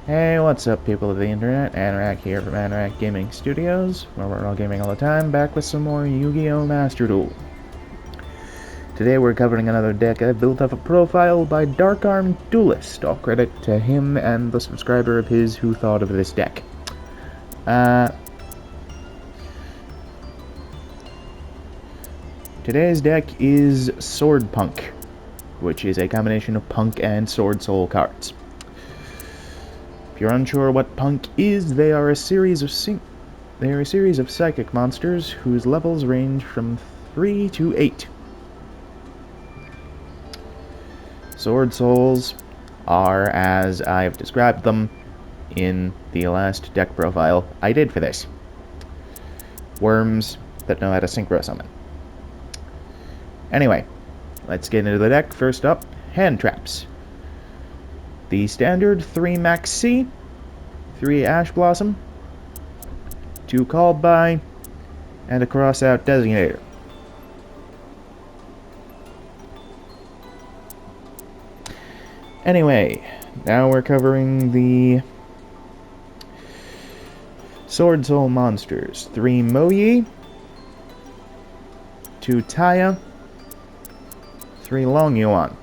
Hey, what's up, people of the internet? Anorak here from Anorak Gaming Studios, where we're all gaming all the time, back with some more Yu-Gi-Oh! Master Duel. Today we're covering another deck I built up a profile by Dark Arm Duelist. All credit to him and the subscriber of his who thought of this deck. Today's deck is Sword P.U.N.K, which is a combination of Punk and Sword Soul cards. If you're unsure what P.U.N.K is, they are a series of psychic monsters whose levels range from 3 to 8. Sword Souls are as I've described them in the last deck profile I did for this. Worms that know how to synchro summon. Anyway, let's get into the deck. First up, hand traps. The standard 3 Max C, 3 Ash Blossom, 2 Called By, and a Crossout Designator. Anyway, now we're covering the Sword Soul monsters. 3 Moyi, 2 Taya, 3 Long Yuan.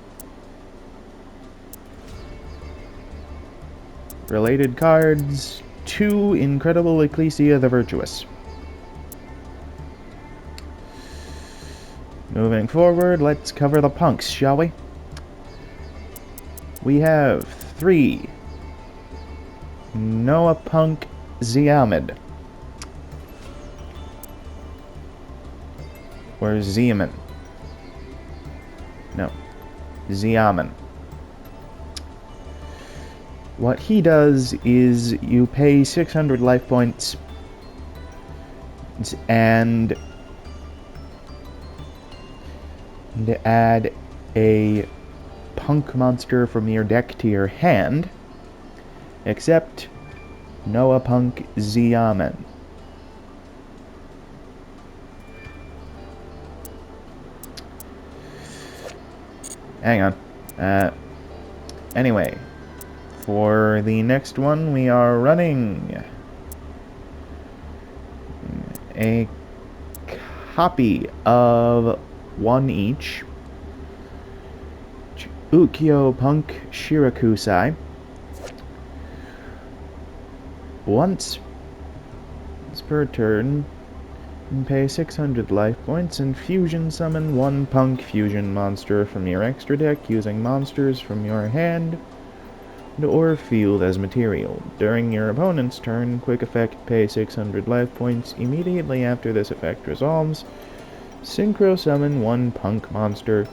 Related cards, 2 Incredible Ecclesia the Virtuous. Moving forward, let's cover the punks, shall we? We have 3 Noah Punk Ziamid. Or Ziaman. No. Ziaman. What he does is you pay 600 life points and add a Punk monster from your deck to your hand, except Noah Punk Ziaman. Hang on. Anyway, for the next one, we are running a copy of one each Ukiyo-Punk Shirakusai. Once per turn, pay 600 life points and fusion summon 1 Punk fusion monster from your extra deck using monsters from your hand or field as material. During your opponent's turn, quick effect, pay 600 life points. Immediately after this effect resolves, synchro summon 1 Punk monster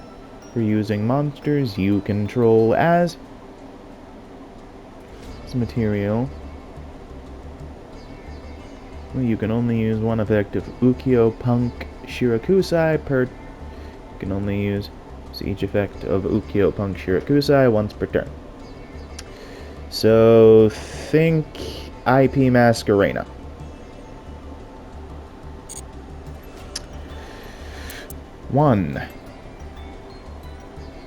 for using monsters you control as material. You can only use 1 effect of Ukiyo-Punk Shirakusai per... You can only use each effect of Ukiyo-Punk Shirakusai once per turn. So, think IP Masquerena. One.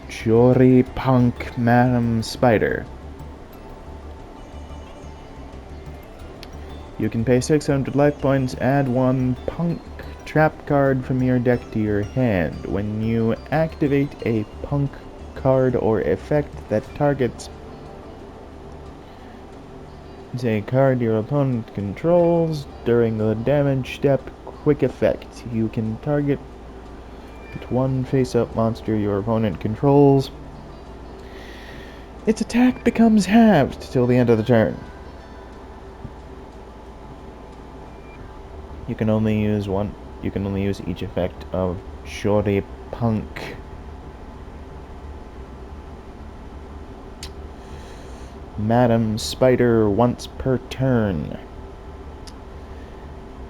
Jory Punk Madam Spider. You can pay 600 life points, add 1 Punk trap card from your deck to your hand. When you activate a Punk card or effect that targets a card your opponent controls during the damage step, quick effect. You can target 1 face-up monster your opponent controls. Its attack becomes halved till the end of the turn. You can only use each effect of Shorty Punk. Madam Spider once per turn.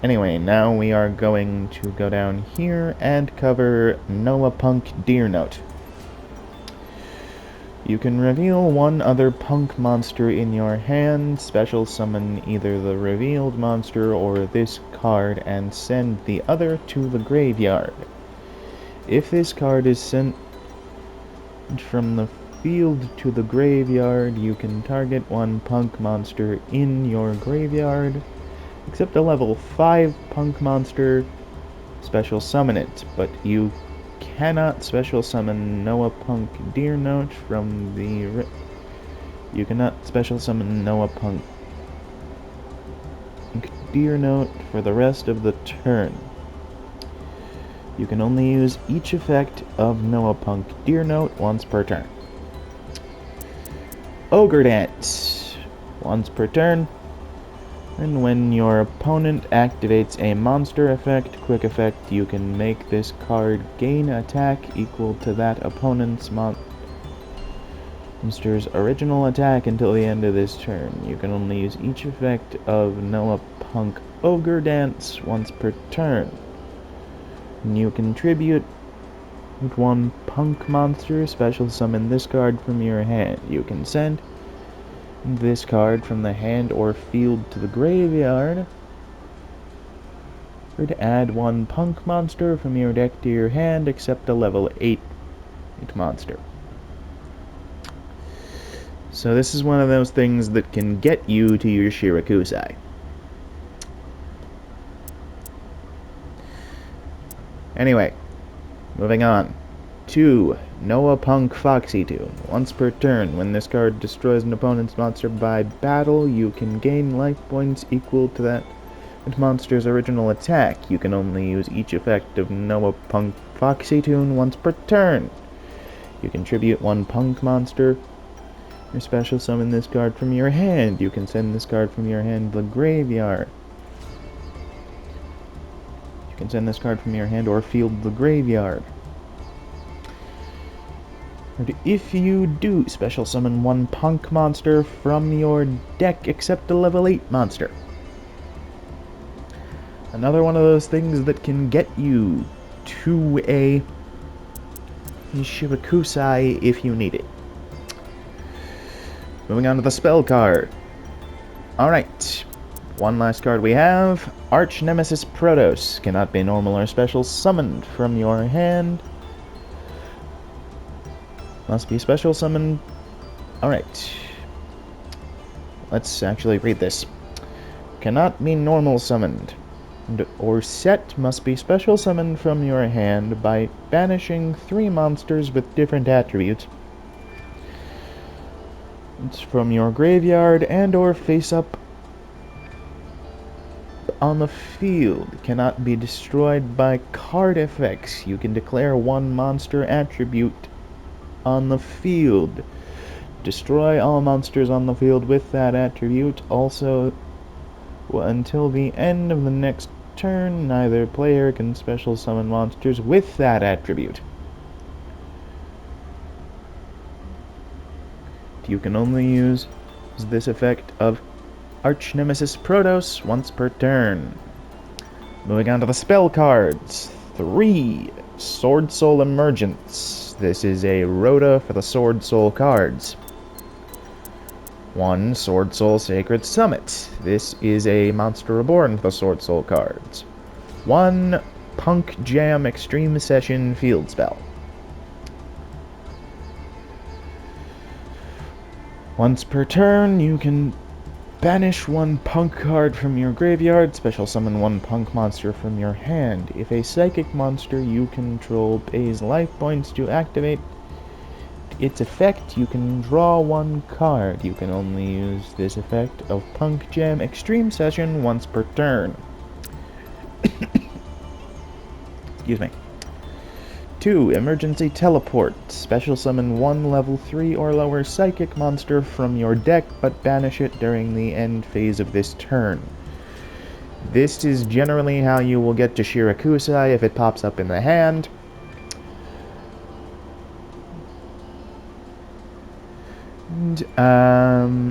Anyway, now we are going to go down here and cover Noah Punk Deer Note. You can reveal 1 other Punk monster in your hand, special summon either the revealed monster or this card, and send the other to the graveyard. If this card is sent from the field to the graveyard, you can target one punk monster in your graveyard, except a level 5 punk monster, special summon it, but you cannot special summon Noah Punk Deer Note from the... You cannot special summon Noah Punk Deer Note for the rest of the turn. You can only use each effect of Noah Punk Deer Note once per turn. Ogre Dance, once per turn, and when your opponent activates a monster effect, quick effect, you can make this card gain attack equal to that opponent's monster's original attack until the end of this turn. You can only use each effect of Noah Punk Ogre Dance once per turn. You contribute one punk monster, special summon this card from your hand. You can send this card from the hand or field to the graveyard, or to add one punk monster from your deck to your hand except a level 8 monster. So this is one of those things that can get you to your Shirakusai. Anyway, moving on. 2. Noah Punk Foxy Tune. Once per turn, when this card destroys an opponent's monster by battle, you can gain life points equal to that monster's original attack. You can only use each effect of Noah Punk Foxy Tune once per turn. You contribute one punk monster. You special summon this card from your hand. You can send this card from your hand to the graveyard. You can send this card from your hand or field the graveyard. And if you do, special summon one punk monster from your deck except a level 8 monster. Another one of those things that can get you to a Shibakusai if you need it. Moving on to the spell card. Alright, one last card we have. Arch Nemesis Protos. Cannot be normal or special summoned from your hand. Must be special summoned. Alright. Let's actually read this. Cannot be normal summoned. Or set must be special summoned from your hand by banishing 3 monsters with different attributes. It's from your graveyard and or face up on the field. Cannot be destroyed by card effects. You can declare one monster attribute on the field. Destroy all monsters on the field with that attribute. Also, until the end of the next turn, neither player can special summon monsters with that attribute. You can only use this effect of Arch Nemesis Protos once per turn. Moving on to the spell cards. 3. Sword Soul Emergence. This is a rota for the Sword Soul cards. 1. Sword Soul Sacred Summit. This is a Monster Reborn for the Sword Soul cards. 1. Punk Jam Extreme Session Field Spell. Once per turn, you can banish one punk card from your graveyard, special summon one punk monster from your hand. If a psychic monster you control pays life points to activate its effect, you can draw one card. You can only use this effect of Punk Jam Extreme Session once per turn. Excuse me. 2. Emergency Teleport. Special summon one level 3 or lower psychic monster from your deck, but banish it during the end phase of this turn. This is generally how you will get to Shirakusai if it pops up in the hand.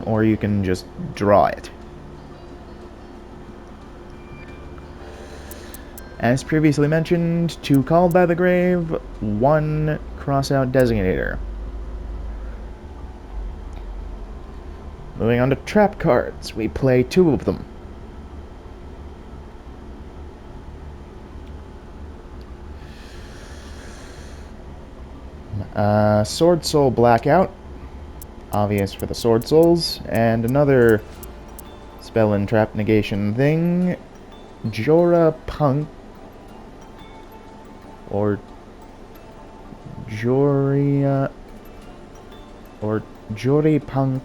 Or you can just draw it. As previously mentioned, 2 Called by the Grave, 1 Crossout Designator. Moving on to trap cards, we play 2 of them. Sword Soul Blackout. obvious for the Sword Souls. And another spell and trap negation thing, Jorah Punk, or Joria, or Jori Punk.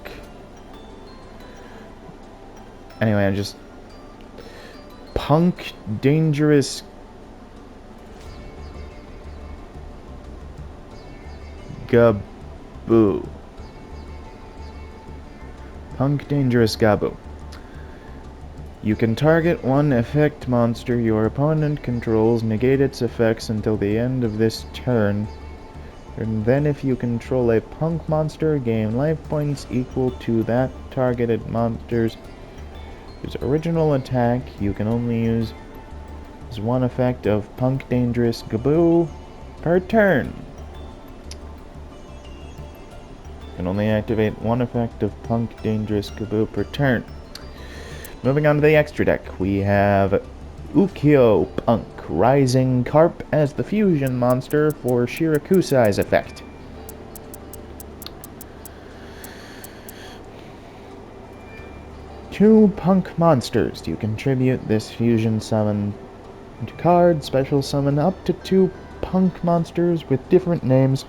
Anyway, I just Punk Dangerous Gabu. Punk Dangerous Gabu. You can target one effect monster your opponent controls, negate its effects until the end of this turn, and then if you control a punk monster, gain life points equal to that targeted monster's original attack. You can only use one effect of Punk Dangerous Gabu per turn. You can only activate one effect of Punk Dangerous Gabu per turn. Moving on to the extra deck, we have Ukiyo-Punk Rising Carp as the fusion monster for Shirakusai's effect. Two punk monsters. You contribute this fusion summon to card, special summon up to 2 punk monsters with different names.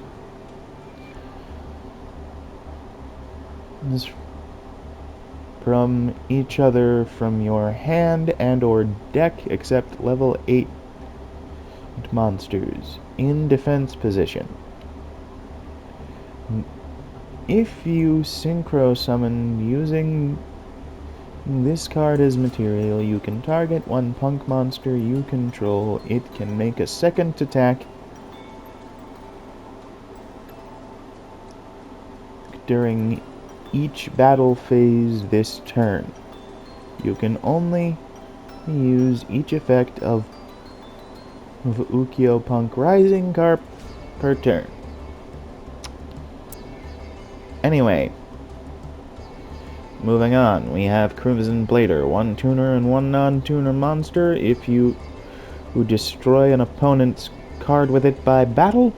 This from each other from your hand and or deck except level 8 monsters in defense position. If you synchro summon using this card as material, you can target one punk monster you control. It can make a second attack during each battle phase this turn. You can only use each effect of Ukiyo-Punk Rising Carp per turn. Anyway, moving on, we have Crimson Blader, 1 tuner and 1 non-tuner monster. If you destroy an opponent's card with it by battle,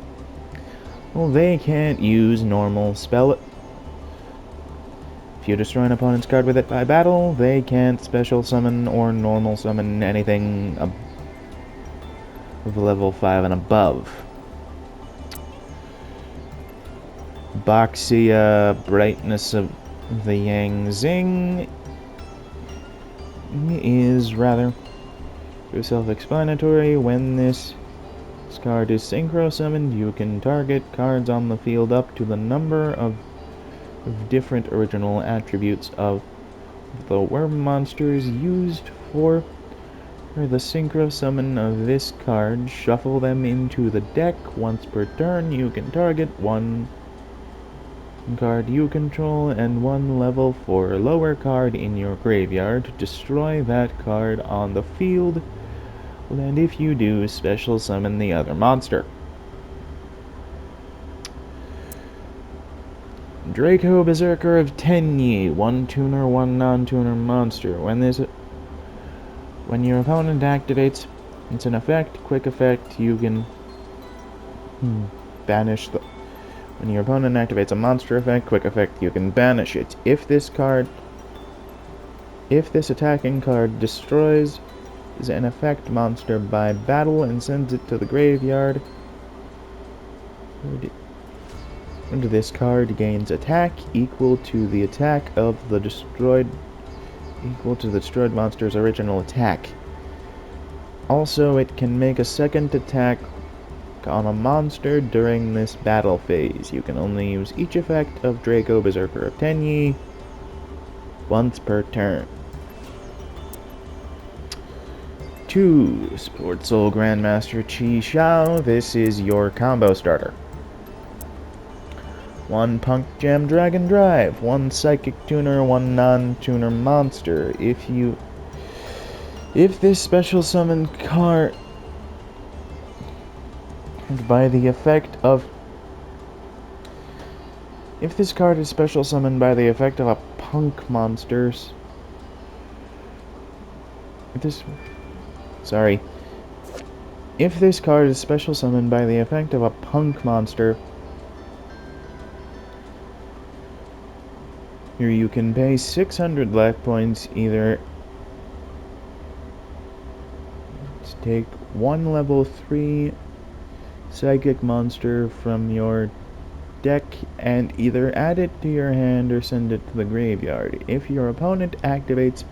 well, they can't use normal spell. If you destroy an opponent's card with it by battle, they can't special summon or normal summon anything of level 5 and above. Boxia, Brightness of the Yang Zing is rather self-explanatory. When this card is synchro summoned, you can target cards on the field up to the number of different original attributes of the worm monsters used for the synchro summon of this card. Shuffle them into the deck. Once per turn, you can target one card you control and one level 4 lower card in your graveyard to destroy that card on the field, and if you do, special summon the other monster. Draco Berserker of Tenyi, 1 tuner, 1 non-tuner monster. When your opponent activates, it's an effect, quick effect, you can banish the... When your opponent activates a monster effect, quick effect, you can banish it. If this attacking card destroys an effect monster by battle and sends it to the graveyard, and this card gains attack equal to the attack of the destroyed monster's original attack. Also, it can make a second attack on a monster during this battle phase. You can only use each effect of Draco Berserker of Tenyi once per turn. 2. Sword Soul Grandmaster Chi Xiao. This is your combo starter. 1 Punk Gem Dragon Drive, 1 Psychic Tuner, 1 non-tuner monster. If this special summon card by the effect of... If this card is special summoned by the effect of a punk monster's... If this card is special summoned by the effect of a punk monster, Here you can pay 600 life points either to take one level 3 psychic monster from your deck and either add it to your hand or send it to the graveyard. If your opponent activates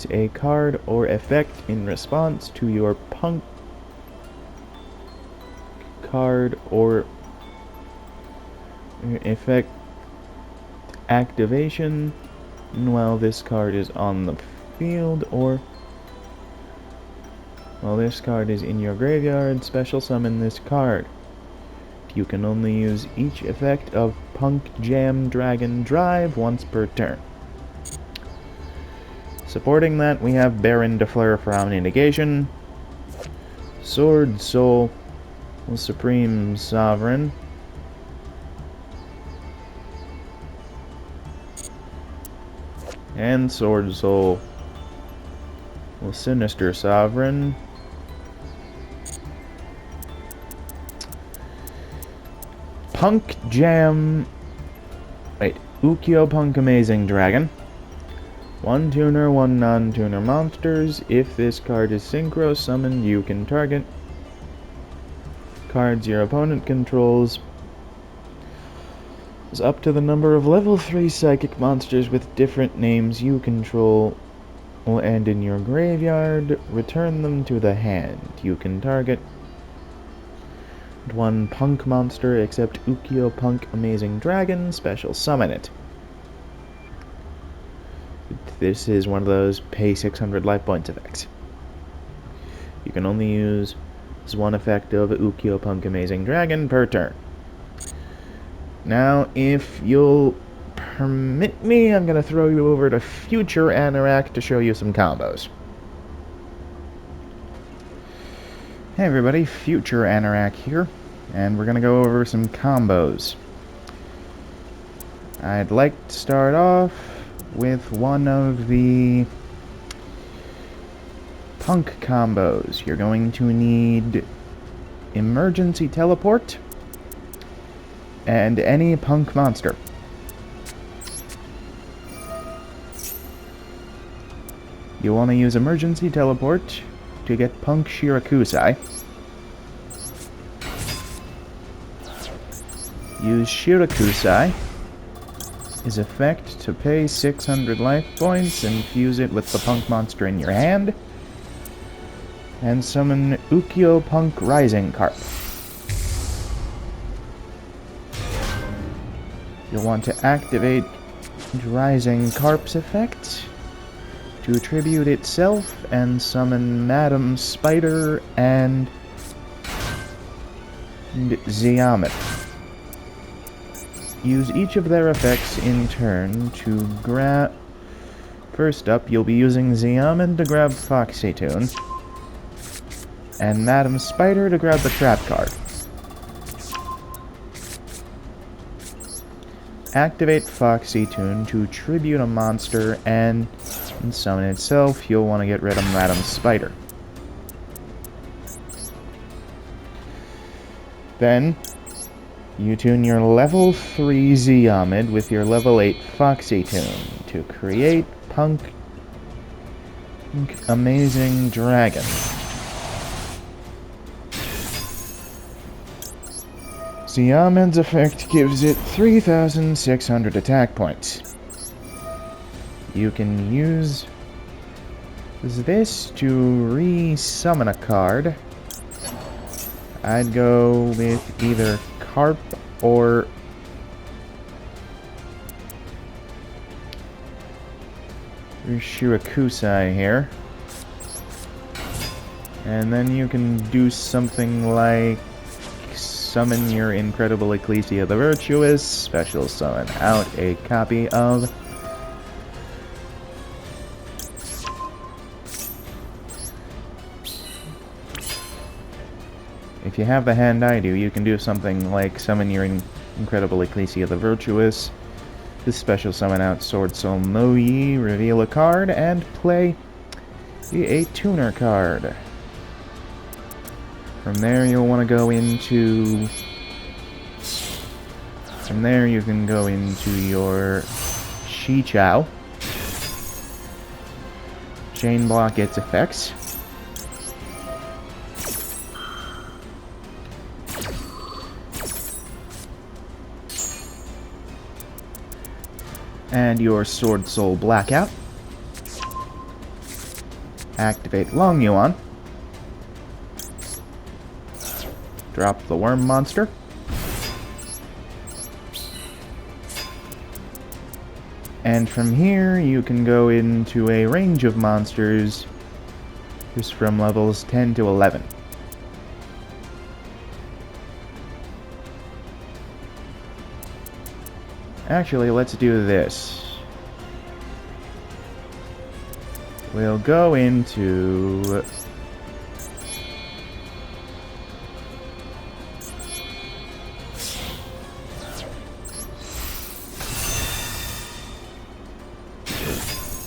a card or effect in response to your punk card or effect activation while this card is on the field, or while this card is in your graveyard, special summon this card. You can only use each effect of Punk Jam Dragon Drive once per turn. Supporting that, we have Baron de Fleur for Omni Negation, Sword Soul, Supreme Sovereign, and Sword Soul, Sinister Sovereign, Punk Jam, Ukyo-Punk Amazing Dragon. 1 tuner, 1 non-tuner monsters. If this card is synchro summoned, you can target cards your opponent controls is up to the number of level 3 psychic monsters with different names you control will end in your graveyard. Return them to the hand. You can target 1 punk monster except Ukyo-Punk Amazing Dragon, special summon it. This is one of those pay 600 life points effects. You can only use one effect of Ukyo-Punk Amazing Dragon per turn. Now, if you'll permit me, I'm going to throw you over to Future Anorak to show you some combos. Hey everybody, Future Anorak here, and we're going to go over some combos. I'd like to start off with one of the punk combos. You're going to need Emergency Teleport and any punk monster. You want to use Emergency Teleport to get Punk Shirakusai. Use Shirakusai, his effect, to pay 600 life points and fuse it with the punk monster in your hand. And summon Ukyo-Punk Rising Carp. You'll want to activate Rising Carp's effect to tribute itself and summon Madam Spider and Ziamet. Use each of their effects in turn to grab... First up, you'll be using Ziamet to grab Foxy Tune, and Madam Spider to grab the trap card. Activate Foxy Tune to tribute a monster and summon itself. You'll want to get rid of Madam Spider. Then, you tune your level 3 Ziamet with your level 8 Foxy Tune to create Punk Amazing Dragon. Ziamet's effect gives it 3,600 attack points. You can use this to re-summon a card. I'd go with either Carp or Shirakusai here. And then you can do something like summon your Incredible Ecclesia the Virtuous, special summon out a copy of if you have the hand I do, you can do something like summon your Incredible Ecclesia the Virtuous, this special summon out Sword Soul Moi, reveal a card, and play a tuner card. From there, you'll want to go into From there, you can go into your Shi Chao. Chain block its effects. And your Sword Soul Blackout. Activate Long Yuan. Drop the Worm Monster. And from here, you can go into a range of monsters just from levels 10 to 11. Actually, let's do this. We'll go into...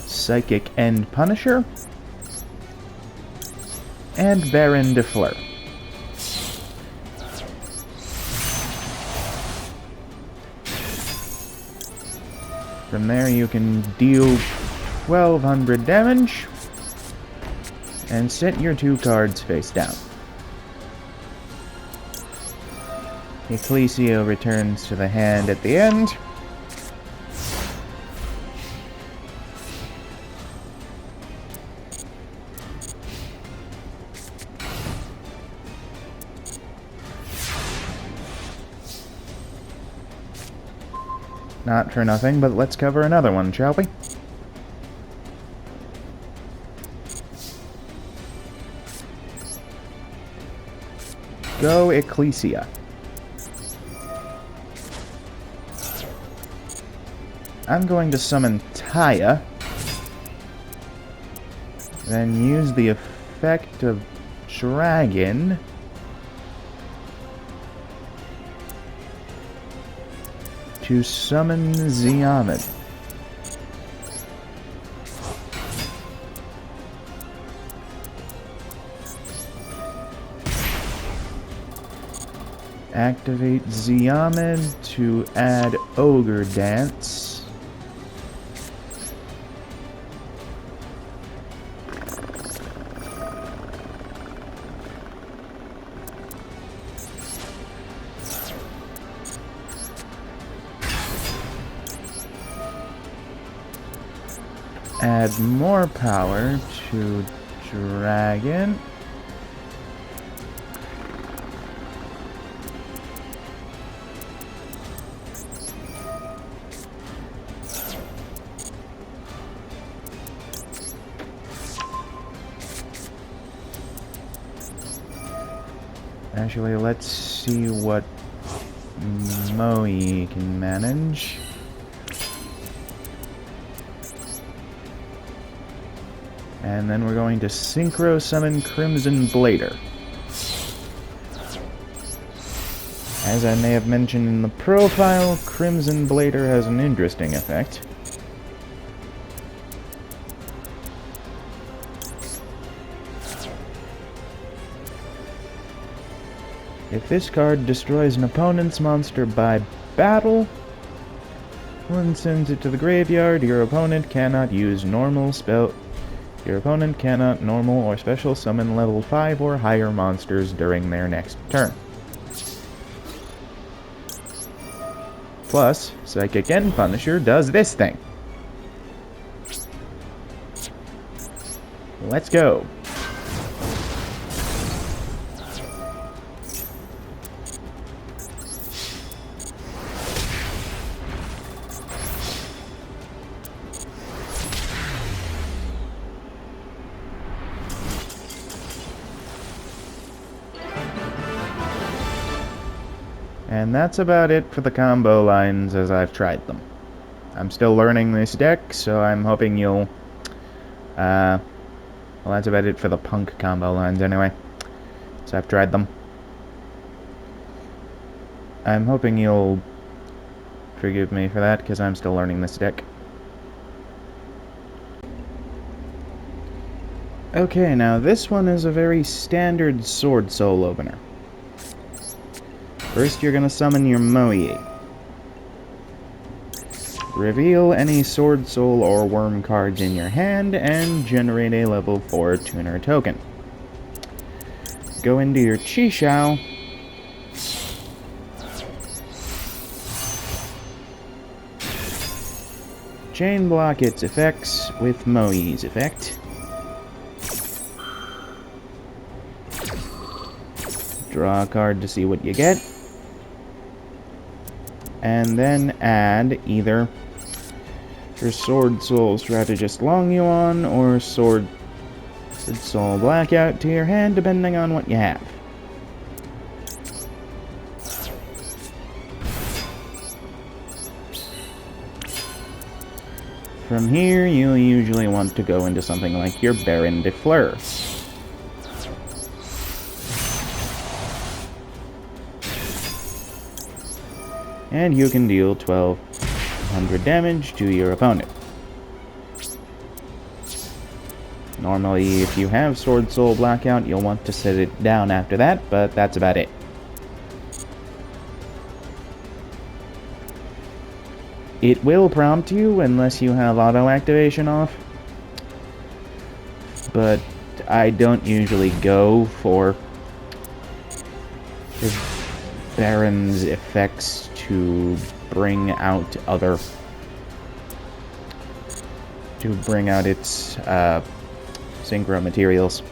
Psychic End Punisher, and Baron de Fleur. From there you can deal 1200 damage, and set your 2 cards face down. Ecclesio returns to the hand at the end. Not for nothing, but let's cover another one, shall we? Go Ecclesia. I'm going to summon Taya, then use the effect of Dragon to summon Xiamen. Activate Xiamen to add Ogre Dance. Add more power to Dragon. Actually, let's see what Moe can manage. And then we're going to Synchro Summon Crimson Blader. As I may have mentioned in the profile, Crimson Blader has an interesting effect. If this card destroys an opponent's monster by battle, and sends it to the graveyard, your opponent cannot use normal spell... Your opponent cannot normal or special summon level 5 or higher monsters during their next turn. Plus, Psychic End Punisher does this thing. Let's go. And that's about it for the combo lines as I've tried them. I'm still learning this deck, so I'm hoping you'll... well, that's about it for the Punk combo lines anyway. So I've tried them. I'm hoping you'll forgive me for that, because I'm still learning this deck. Okay, now this one is a very standard Sword Soul opener. First, you're gonna summon your Moe. Reveal any Sword, Soul, or Worm cards in your hand and generate a level 4 tuner token. Go into your Chi-Shao. Chain block its effects with Moi's effect. Draw a card to see what you get. And then add either your Sword Soul Strategist Long Yuan or Sword Soul Blackout to your hand, depending on what you have. From here, you'll usually want to go into something like your Baron de Fleur. And you can deal 1200 damage to your opponent. Normally, if you have Sword Soul Blackout, you'll want to set it down after that, but that's about it. It will prompt you unless you have auto activation off, but I don't usually go for the Baron's effects to bring out its synchro materials.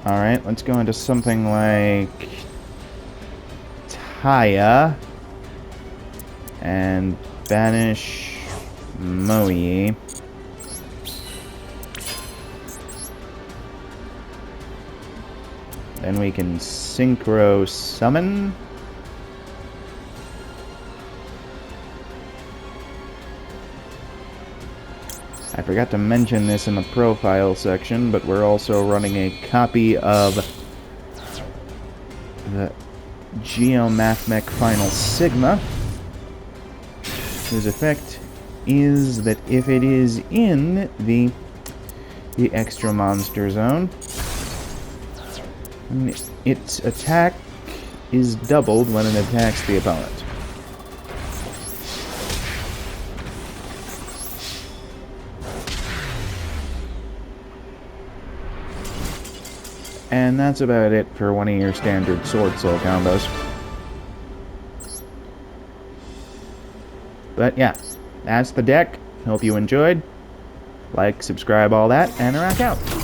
Alright, let's go into something like Taya and banish Moi. Then we can synchro summon. I forgot to mention this in the profile section, but we're also running a copy of the Geomathmech Final Sigma, whose effect is that if it is in the extra monster zone, its attack is doubled when it attacks the opponent. And that's about it for one of your standard Sword Soul combos. But yeah, that's the deck. Hope you enjoyed. Like, subscribe, all that, and Anorak out.